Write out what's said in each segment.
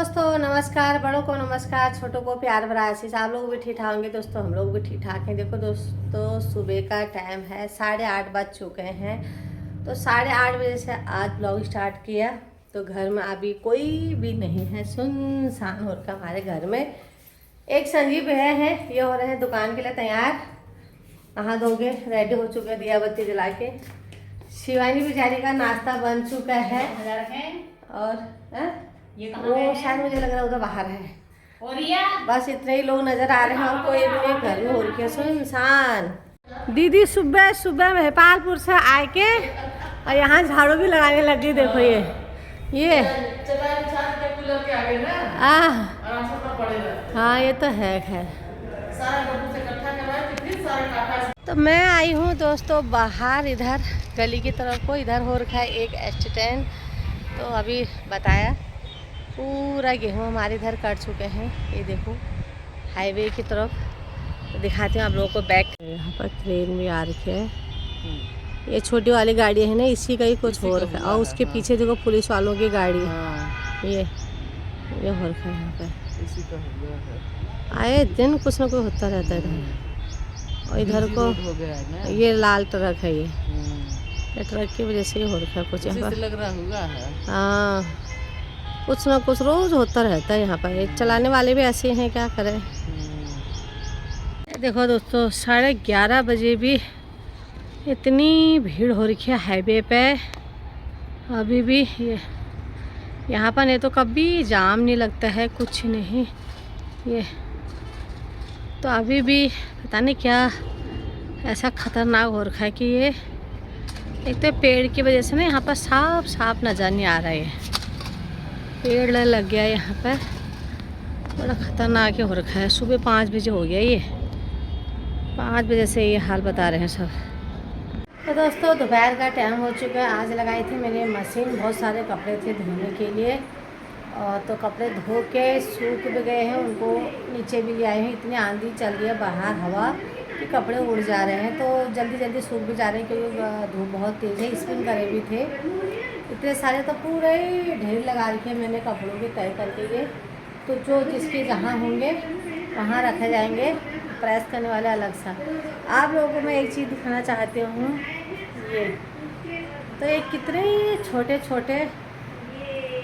दोस्तों नमस्कार, बड़ों को नमस्कार, छोटों को प्यार भरा आशीष। आप लोग भी ठीक ठाक होंगे दोस्तों, हम लोग भी ठीक ठाक हैं। देखो दोस्तों सुबह का टाइम है, 8:30 बज चुके हैं। तो 8:30 बजे से आज ब्लॉग स्टार्ट किया। तो घर में अभी कोई भी नहीं है, सुनसान हो रखा हमारे घर में। एक संजीव है, ये हो रहे हैं दुकान के लिए तैयार, नहा धोके रेडी हो चुके, दिया बत्ती जला के। शिवानी बेचारी का नाश्ता बन चुका है और वो शायद मुझे लग रहा है उधर बाहर है। और बस इतने ही लोग नजर आ रहे हैं और कोई भी नहीं घर में हो रही है, सुनसान। दीदी सुबह सुबह महिपालपुर से आए के और यहाँ झाड़ू भी लगाने लगी। देखो ये हाँ ये तो है खैर। तो मैं आई हूँ दोस्तों बाहर, इधर गली की तरफ को, इधर हो रखा है एक एक्सीडेंट। तो अभी बताया पूरा गेहूँ हमारे इधर कट चुके हैं। ये देखो हाईवे की तरफ। तो दिखाती हूँ आप लोगों को बैक। यहाँ पर ट्रेन भी आ रही है, ये छोटी वाली गाड़ी है ना, इसी का ही कुछ हो रखा है। और उसके पीछे देखो पुलिस वालों की गाड़ी, ये हो रखा है यहाँ पे। आए दिन कुछ ना कुछ होता रहता है। और इधर को ये लाल ट्रक है, ये ट्रक की वजह से ही हो रखा है कुछ यहाँ पर, लग रहा होगा। हाँ कुछ ना कुछ रोज होता रहता है यहाँ पर। चलाने वाले भी ऐसे हैं, क्या करें। देखो दोस्तों 11:30 बजे भी इतनी भीड़ हो रखी है हाईवे पे। अभी भी ये यहाँ पर नहीं तो कभी जाम नहीं लगता है, कुछ नहीं। ये तो अभी भी पता नहीं क्या ऐसा खतरनाक हो रखा है कि ये एक तो पेड़ की वजह से ना यहाँ पर साफ नज़र नहीं आ रहा है। पेड़ लग गया यहाँ पर, बड़ा खतरनाक हो रखा है। सुबह 5 बजे हो गया, ये 5 बजे से ये हाल बता रहे हैं सब। तो दोस्तों दोपहर का टाइम हो चुका है। आज लगाई थी मैंने मशीन, बहुत सारे कपड़े थे धोने के लिए। और तो कपड़े धो के सूख भी गए हैं, उनको नीचे भी ले आए हैं। इतनी आंधी चल रही है बाहर हवा कि कपड़े उड़ जा रहे हैं। तो जल्दी जल्दी सूख भी जा रहे हैं क्योंकि धूप बहुत तेज़ है। स्पिन करे भी थे इतने सारे, तो पूरे ढेर लगा रखे हैं मैंने कपड़ों के तय करके। ये तो जो जिसके जहाँ होंगे वहाँ रखे जाएंगे, प्रेस करने वाले अलग सा। आप लोगों को मैं एक चीज़ दिखाना चाहती हूँ, ये तो ये कितने छोटे छोटे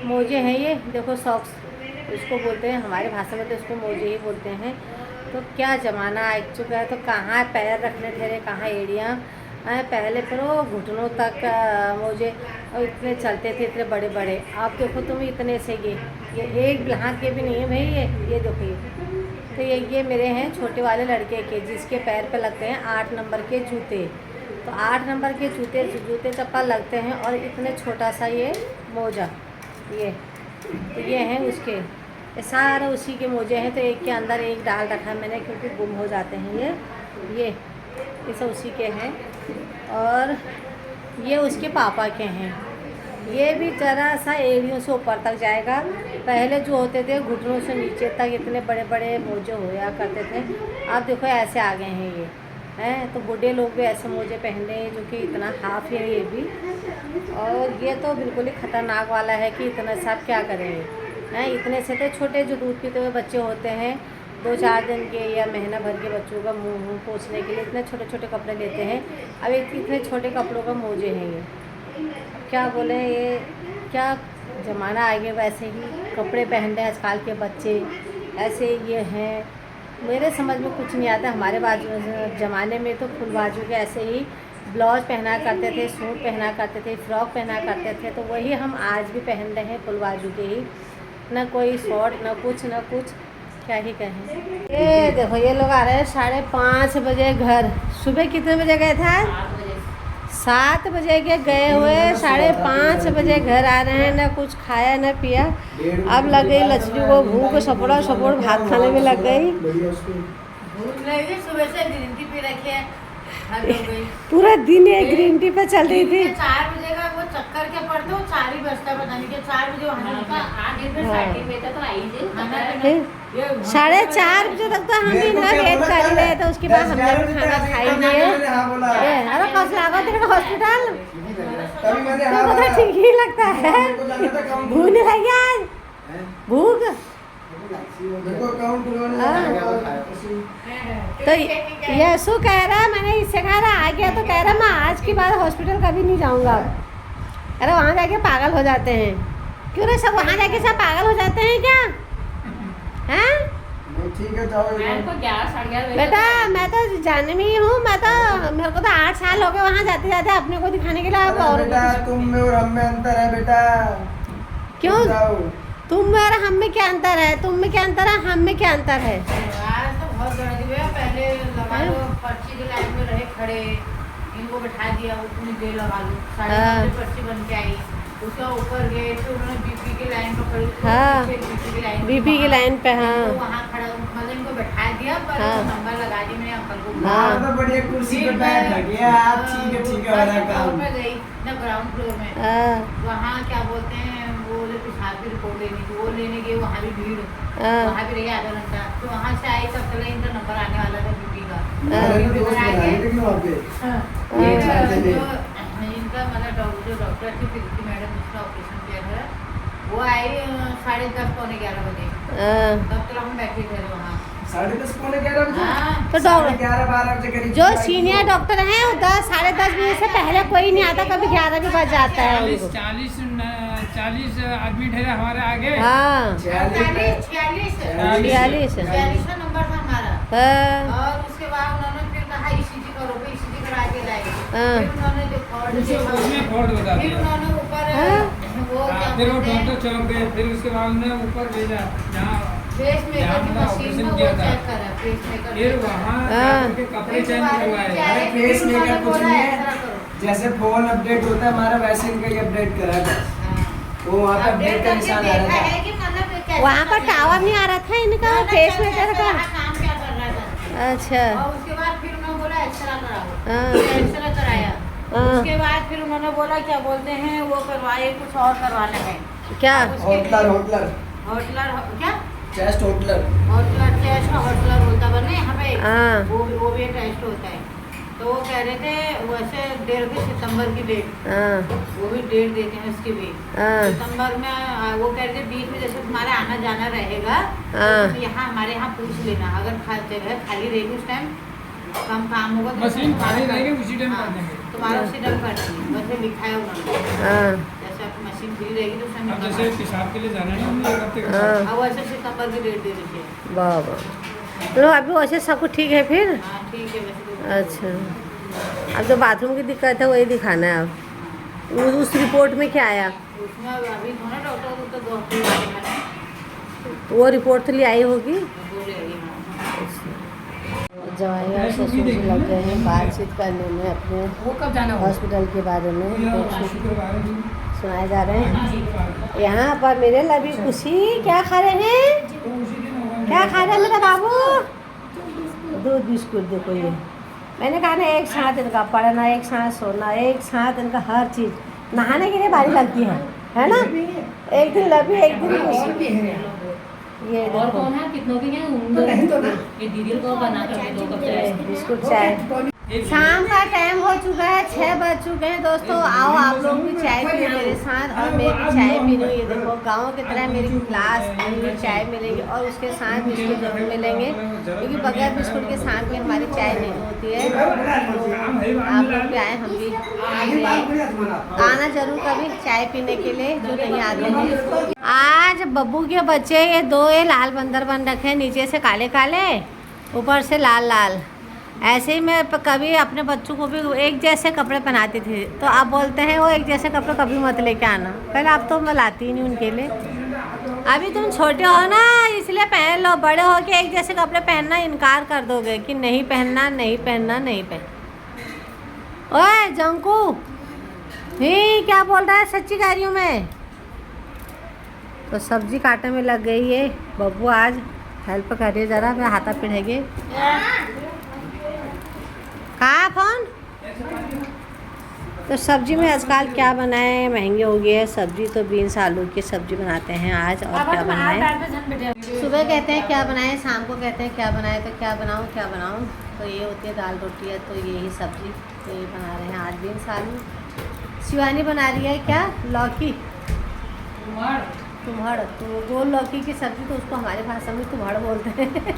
मोजे हैं। ये देखो सॉक्स उसको बोलते हैं, हमारे भाषा में तो उसको मोजे ही बोलते हैं। तो क्या ज़माना आ चुका है। तो कहाँ पैर रखने थे, कहाँ एड़ियाँ। पहले पर वो घुटनों तक मोजे और इतने चलते थे, इतने बड़े बड़े। आप देखो तुम इतने से ये एक हाथ के भी नहीं है भाई। ये देखो तो ये मेरे हैं छोटे वाले लड़के के, जिसके पैर पे लगते हैं 8 नंबर के जूते। तो 8 नंबर के जूते चप्पल लगते हैं और इतने छोटा सा ये मोजा, तो ये हैं उसके, ये सारे उसी के मोजे हैं। तो एक के अंदर एक डाल रखा है मैंने क्योंकि गुम हो जाते हैं ये सब उसी के हैं। और ये उसके पापा के हैं। ये भी ज़रा सा एड़ियों से ऊपर तक जाएगा। पहले जो होते थे घुटनों से नीचे तक इतने बड़े बड़े मोजे होया करते थे। अब देखो ऐसे आ गए हैं ये हैं। तो बूढ़े लोग भी ऐसे मोजे पहन रहे हैं जो कि इतना हाफ है ये भी। और ये तो बिल्कुल ही ख़तरनाक वाला है कि इतना सब क्या करेंगे हैं। इतने से तो छोटे जो दूध पीते हुए बच्चे होते हैं 2-4 दिन के या महीना भर के बच्चों का मुँह पोंछने के लिए इतने छोटे छोटे कपड़े लेते हैं। अब इतने छोटे कपड़ों का मोजे हैं ये। क्या बोले, ये क्या ज़माना आ गया। वैसे ही कपड़े पहन रहे हैं आजकल के बच्चे, ऐसे ये हैं। मेरे समझ में कुछ नहीं आता। हमारे ज़माने में तो फुल बाजू के ऐसे ही ब्लाउज पहना करते थे, सूट पहना करते थे, फ्रॉक पहना करते थे। तो वही हम आज भी पहन रहे हैं फुल बाजू के ही, ना कोई शॉर्ट ना कुछ, क्या ही कहें। ये देखो ये लोग आ रहे हैं 5:30 बजे घर। सुबह कितने बजे गए थे? 7 बजे के गए हुए, 5:30 बजे घर आ रहे हैं। ना कुछ खाया ना पिया। अब लग गई लक्ष्मी को भूख, सपोड़ा भात खाने में लग गई। सुबह से ग्रीन टी पी रखी है, पूरा दिन ये ग्रीन टी पे चल रही थी। 4 बजे का वो चक्कर के पड़ते हो, 4 ही बजता पता नहीं कि 4 बजे वहाँ का 4:30 बजे तक तो हम भी ना वेट कर ही रहे थे। उसके बाद हमने भी खाना खाई लिए। अरे कौन लगा तेरे हॉस्पिटल, ठीक ही लगता है। भूल नहीं भूख। तो यशु कह रहा, मैंने इससे कह रहा आ गया तो कह रहा मैं आज के बाद हॉस्पिटल कभी नहीं जाऊंगा। अरे वहाँ जाके पागल हो जाते हैं। क्यों रे, सब वहाँ जाके सब पागल हो जाते हैं क्या? हैं? ठीक है जाओ। बेटा मैं तो जाने में ही हूँ, मैं तो मेरे को तो 8 साल हो गए वहाँ जाते जाते अपने को दिखाने के लिए। अब और बेटा तुम में और हम में अंतर है बेटा। क्यों? तुम में और हम में क्या अंतर है? तुम में क्या अंतर है, हम में क्या अंतर है? आज तो बहुत बड़ा दिन है। पहले लगा लो पर्ची की लाइन में रहे खड़े, इनको बैठा दिया, उतनी देर लगा लो, 9:30 पर्ची बन के आई, उसका ऊपर गए फिर उन्होंने बीपी की लाइन पकड़ी, हाँ। बीपी की लाइन पे हाँ। तो वहाँ खड़ा मतलब इनको बैठा दिया, पर हाँ। नंबर लगा दी मैंने अंकल को। हाँ। तो बढ़िया कुर्सी पे बैठ गया आप। ठीक है वाला काम में गई ना ग्राउंड फ्लोर में, हाँ। वहाँ क्या बोलते हैं वो जो पेशाब की रिपोर्ट लेनी थी वो लेने गए, वहाँ भी भीड़, हाँ। वहाँ भी रही आधा घंटा। तो वहाँ से आई तब चला इनका नंबर आने वाला था बीपी का। मैंने तो दोस्त बना ली लेकिन वहाँ पे इनका मतलब जो डॉक्टर थी प्रीति मैडम जिसका ऑपरेशन किया था, वो आई 10:30 पौने 11 बजे। तब तक हम बैठे थे वहाँ 10:30 पौने 11 बजे। हाँ। तो डॉक्टर 11-12 बजे करीब जो सीनियर डॉक्टर हैं वो 10-10:30 बजे से पहले कोई नहीं आता, कभी 11 भी बज जाता है उनको। 40 आदमी ठहरे हमारे आगे। हाँ 46 नंबर था हमारा। हाँ। और उसके बाद उन्होंने फिर कहा ईसीजी करो, ईसीजी करा के लाए। हाँ। फिर उन्होंने जो कॉर्ड उसमें फोल्ड बता फिर दिया। उन्होंने ऊपर हाँ। वो क्या फिर वो बोलते हैं, डॉक्टर चौक गए, फिर उसके बाद उन्हें ऊपर भेजा जहाँ फेस मेकर की जहाँ मशीन ऑपरेशन में वो किया था। चेक करा, फेस मेकर। फिर वहाँ हाँ। जाकर के कपड़े चेंज करवाए। अरे फेस मेकर कुछ नहीं है, जैसे फोन अपडेट होता है हमारा वैसे इनका ही अपडेट करा था। तो वहाँ पे अपडेट का निशान आ रहा था। वहाँ पर टावर नहीं आ रहा था इनका फेस में का। काम क्या कर रहा था। अच्छा। और उसके बाद फिर उन्होंने बोला एक्सरा कराओ। हाँ। एक्सरा कराया। हाँ। उसके बाद फिर उन्होंने बोला क्या बोलते हैं वो करवाए, कुछ और करवाना है। क्या? होटलर होटलर क्या चेस्ट होटलर टेस्ट होटलर बोलता बने यहाँ पे। हाँ। वो भी टेस्ट होता है। तो वो कह रहे थे वैसे 1.5 सितंबर की डेट, हाँ। वो भी डेट देते हैं उसकी भी। हाँ। सितंबर में वो कह रहे थे बीच में जैसे तुम्हारा आना जाना रहेगा हाँ। तो यहाँ हमारे यहाँ पूछ लेना, अगर जगह खाली रहेगी उस टाइम कम काम होगा तो मशीन खाली तुम्हारा रहेगी उसी टाइम हाँ, कर देंगे। तुम्हारा उसी टाइम कर देंगे, वैसे लिखा है उन्होंने। हाँ। जैसे आपकी मशीन फ्री रहेगी तो उस टाइम अब लिखा जैसे है। पेशाब के लिए जाना है हमने एक हफ्ते के बाद। हाँ। अब वैसे सितंबर की डेट दे दीजिए। वाह वाह। तो अभी वैसे सब कुछ ठीक है फिर? हाँ ठीक है वैसे तो। अच्छा। अब जो बाथरूम की दिक्कत है वही दिखाना है अब। उस रिपोर्ट में क्या आया? उसमें अभी थोड़ा डॉक्टर को तो 2 हफ्ते दिखाना है। वो रिपोर्ट तो ले आई होगी। बोले अभी हाँ। जवाई और ससुर जी लग गए हैं बातचीत करने में अपने वो कब जाना हॉस्पिटल के बारे में शुक्रवार सुनाए जा रहे हैं। यहाँ पर मेरे लभी खुशी क्या खा रहे हैं? तो उसी दिन होगा। क्या खा रहे हैं मेरा बाबू? दूध बिस्कुट। देखो ये मैंने कहा ना एक साथ इनका पढ़ना, एक साथ सोना, एक साथ इनका हर चीज़। नहाने के लिए बारी लगती है ना? एक दिन लभी एक दिन खुशी। ये और देखो कौन है कितनों की हैं ये दीदी को बना कर दो कप चाय। बिस्कुट चाय। शाम का टाइम हो चुका है, 6 बज चुके हैं दोस्तों। आओ आप लोग भी चाय पिए मेरे साथ और मैं भी चाय पी रही हूँ। ये देखो गाँव की तरह मेरी गिलास में चाय मिलेगी और उसके साथ बिस्कुट जरूर मिलेंगे, क्योंकि बगैर बिस्कुट के साथ में हमारी चाय नहीं होती है। तो आप लोग भी आए, हम भी आना जरूर कभी चाय पीने के लिए जो नहीं आते हैं। आज बब्बू के बच्चे ये 2 लाल बंदर बन रखे हैं, नीचे से काले काले ऊपर से लाल लाल। ऐसे ही मैं कभी अपने बच्चों को भी एक जैसे कपड़े पहनाती थी, तो आप बोलते हैं वो एक जैसे कपड़े कभी मत लेके आना। पहले आप तो मैं लाती ही नहीं उनके लिए। अभी तुम छोटे हो ना इसलिए पहन लो, बड़े हो के एक जैसे कपड़े पहनना इनकार कर दोगे कि नहीं पहनना नहीं पहनना नहीं पहन। ओए जंकू ही क्या बोल रहा है? सच्ची कह रही हूँ मैं। तो सब्जी काटने में लग गई है बब्बू, आज हेल्प करिए ज़रा, मैं हाथा पिढ़ेगी। कहाँ फोन? तो सब्जी में आजकल क्या बनाए? महंगे हो गए सब्जी, तो बीन्स आलू की सब्जी बनाते हैं आज। और क्या बनाएं? सुबह कहते हैं क्या बनाएं, शाम को कहते हैं क्या बनाएं, तो क्या बनाऊं क्या बनाऊं। तो ये होती है दाल रोटी है तो यही सब्जी, तो ये बना रहे हैं आज बीन्स आलू। शिवानी बना रही है क्या? लौकी। तुम्हाड़, तो गोल लौकी की सब्ज़ी, तो उसको हमारे भाषा में तुम्हाड़ बोलते हैं।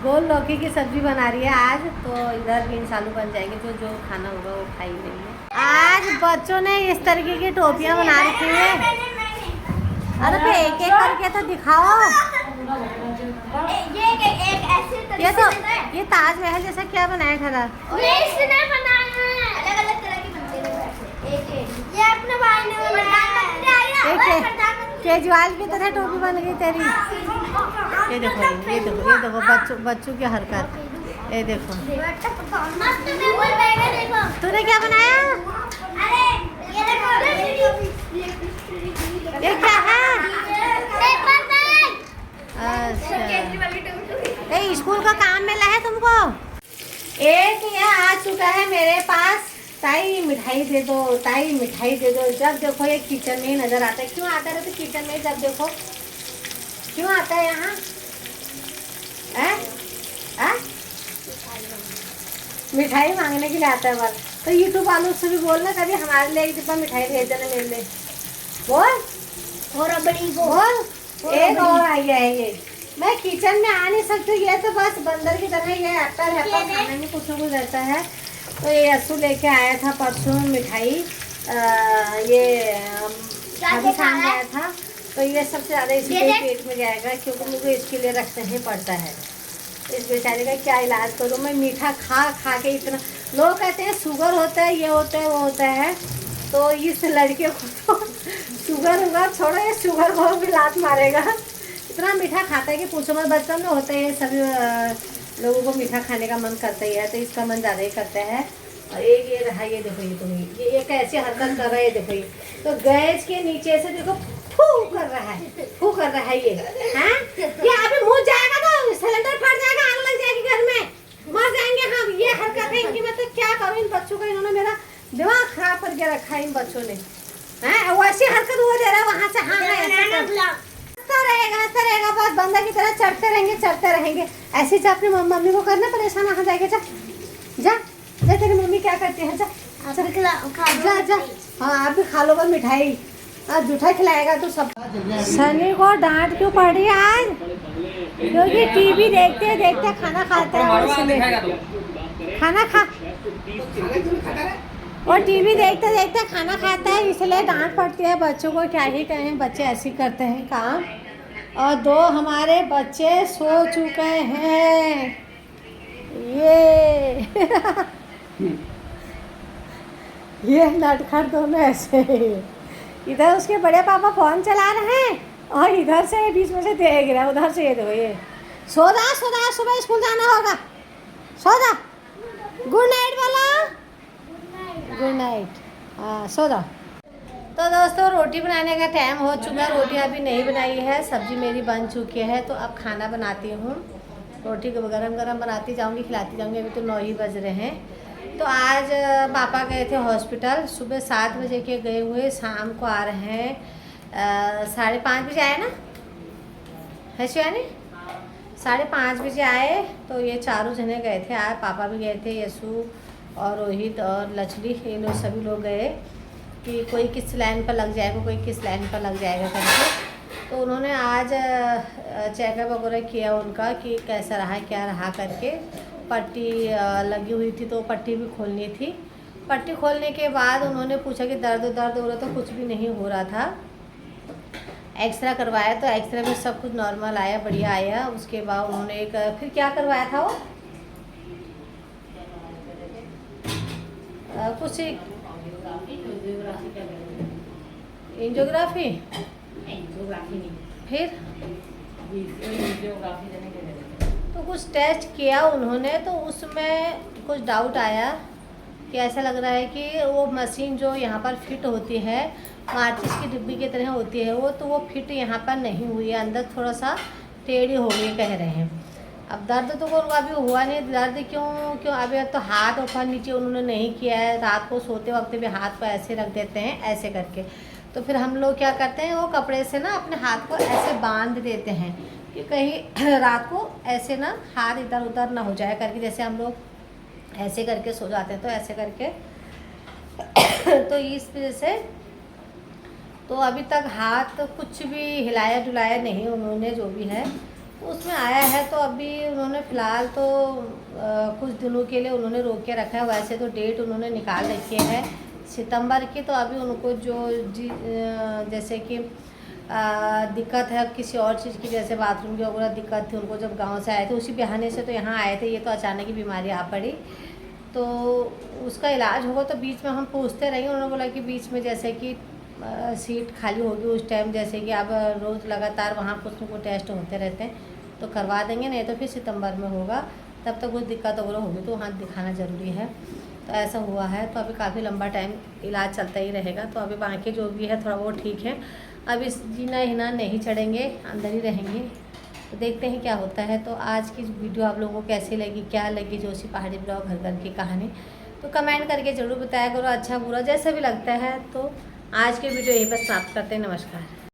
गोल लौकी की सब्ज़ी बना रही है आज, तो इधर बीन्स आलू बन जाएंगे, तो जो खाना होगा वो खाई लेंगे। आज बच्चों ने इस तरीके की टोपियाँ बना रखी हैं। अरे पे एक एक करके तो दिखाओ। ये तो ये ताजमहल जैसा क्या बनाया खरा? केजरीवाल की तरह टोपी बन गई तेरी। ये देखो, ये देखो, ये देखो बच्चों की हरकत। ये देखो, तूने क्या बनाया? ये क्या है? अच्छा, ये स्कूल का काम मिला है तुमको? एक ये आ चुका है मेरे पास, ताई मिठाई दे दो, ताई मिठाई दे दो। जब देखो ये किचन में ही नजर आता है। क्यों आता है तो किचन में? जब देखो क्यों आता है यहाँ? मिठाई मांगने के लिए आता है बस। तो यूट्यूब वालों से भी बोलना कभी हमारे लिए एक डिब्बा मिठाई भेज देना मेरे लिए। बोल और बड़ी बोल, एक और आई है ये। मैं किचन में आ नहीं सकती, ये तो बस बंदर की तरह ये आता रहता है, खाने में कुछ ना कुछ रहता है। तो ये असू लेके आया था परसों मिठाई, ये अभी शाम आया था। तो ये सबसे ज़्यादा इसी के पेट में जाएगा, क्योंकि मुझे इसके लिए रखना ही पड़ता है। इस बेचारे का क्या इलाज करूँ मैं? मीठा खा खा के इतना, लोग कहते हैं शुगर होता है, ये होता है, वो होता है। तो इस लड़के को तो शुगर छोड़ो, ये शुगर को भी लात मारेगा। इतना मीठा खाता है कि पूछो मत। बचपन में होता है, सभी लोगों को मीठा खाने का मन करता ही है, तो इसका मन ज़्यादा ही करता है। और एक ये रहा, ये देखो, ये तो ये कैसी हरकत कर रहा है, ये देखो। ये तो गैस के नीचे से देखो फू कर रहा है, फू कर रहा है ये। हैं? ये अभी मुँह जाएगा तो सिलेंडर फट जाएगा, आग लग जाएगी घर में, मर जाएंगे हम। ये हरकत है इनकी। मैं तो क्या करूँ इन बच्चों का? इन्होंने मेरा दिमाग खराब करके रखा है इन बच्चों ने। हैं? वैसी हरकत वो दे रहा है वहाँ से। हाँ रहेगा बहुत बंदा की तरह चढ़ते रहेंगे। ऐसे जा अपनी मम्मी को करना परेशान, वहाँ जाएगा। जा जा जा, तेरी मम्मी क्या करती है? जा जा जा। हाँ आप भी खा लो बस मिठाई। आज जूठा खिलाएगा तो सब। सनी को डांट क्यों पड़ रही है आज? क्योंकि टीवी देखते देखते खाना खाता है, खाना खा और टीवी देखते देखते खाना खाता है, इसलिए डांट पड़ती है बच्चों को। क्या ही कहें, बच्चे ऐसे करते हैं काम। और दो हमारे बच्चे सो चुके हैं। ये नटखट दोनों ऐसे। इधर उसके बड़े पापा फोन चला रहे हैं और इधर से बीच में से देख रहा है, उधर से ये देखो। ये सो जा, सुबह स्कूल जाना होगा, सो जा। गुड नाइट बोलो, गुड नाइट। हाँ सो जाओ। तो दोस्तों रोटी बनाने का टाइम हो चुका है। रोटी अभी नहीं बनाई है, सब्जी मेरी बन चुकी है। तो अब खाना बनाती हूँ। रोटी को गरम गरम बनाती जाऊँगी, खिलाती जाऊँगी। अभी तो 9 ही बज रहे हैं। तो आज पापा गए थे हॉस्पिटल, सुबह 7 बजे के गए हुए, शाम को आ रहे हैं 5:30 बजे आए ना, है शिवानी? 5:30 बजे आए। तो ये चारों जने गए थे आज, पापा भी गए थे, यशु और रोहित और लचली, ये लोग सभी लोग गए कि कोई किस लाइन पर लग जाएगा, कोई किस लाइन पर लग जाएगा करके। तो उन्होंने आज चेकअप वगैरह किया उनका कि कैसा रहा क्या रहा करके। पट्टी लगी हुई थी तो पट्टी भी खोलनी थी। पट्टी खोलने के बाद उन्होंने पूछा कि दर्द हो रहा, तो कुछ भी नहीं हो रहा था। एक्सरे करवाया तो एक्सरे में सब कुछ नॉर्मल आया, बढ़िया आया। उसके बाद उन्होंने एक फिर क्या करवाया था वो कुछ एंजियोग्राफी, फिर तो कुछ टेस्ट किया उन्होंने। तो उसमें कुछ डाउट आया कि ऐसा लग रहा है कि वो मशीन जो यहाँ पर फिट होती है, माचिस की डिब्बी की तरह होती है वो, तो वो फिट यहाँ पर नहीं हुई है, अंदर थोड़ा सा टेढ़ी हो गई कह रहे हैं। अब दर्द तो उनका अभी हुआ नहीं। दर्द क्यों अभी तो हाथ ऊपर नीचे उन्होंने नहीं किया है। रात को सोते वक्त भी हाथ को ऐसे रख देते हैं, ऐसे करके। तो फिर हम लोग क्या करते हैं, वो कपड़े से ना अपने हाथ को ऐसे बांध देते हैं कि कहीं रात को ऐसे ना हाथ इधर उधर ना हो जाए करके। जैसे हम लोग ऐसे करके सो जाते हैं, तो ऐसे करके तो इस वजह से तो अभी तक हाथ कुछ भी हिलाया डुलाया नहीं उन्होंने, जो भी है उसमें आया है। तो अभी उन्होंने फ़िलहाल तो कुछ दिनों के लिए उन्होंने रोक के रखा है। वैसे तो डेट उन्होंने निकाल रखी है सितंबर की। तो अभी उनको जो जैसे कि दिक्कत है किसी और चीज़ की, जैसे बाथरूम की वगैरह दिक्कत थी उनको जब गांव से आए थे, उसी बहाने से तो यहाँ आए थे। ये तो अचानक ही बीमारी आ पड़ी, तो उसका इलाज होगा। तो बीच में हम पूछते रहे, उन्होंने बोला कि बीच में जैसे कि सीट खाली होगी उस टाइम, जैसे कि अब रोज़ लगातार वहाँ कुछ न कुछ टेस्ट होते रहते हैं, तो करवा देंगे, नहीं तो फिर सितंबर में होगा। तब तक कुछ दिक्कत वगैरह होगी तो वहाँ दिखाना ज़रूरी है। तो ऐसा हुआ है। तो अभी काफ़ी लंबा टाइम इलाज चलता ही रहेगा। तो अभी बाकी जो भी है थोड़ा वो ठीक है। अब इस जीना हिना नहीं चढ़ेंगे, अंदर ही रहेंगे। तो देखते हैं क्या होता है। तो आज की वीडियो आप लोगों को कैसी लगी, क्या लगी जोशी पहाड़ी ब्लॉग घर घर की कहानी, तो कमेंट करके ज़रूर बताया करो, अच्छा बुरा जैसा भी लगता है। तो आज के वीडियो यहीं पर समाप्त करते हैं। नमस्कार।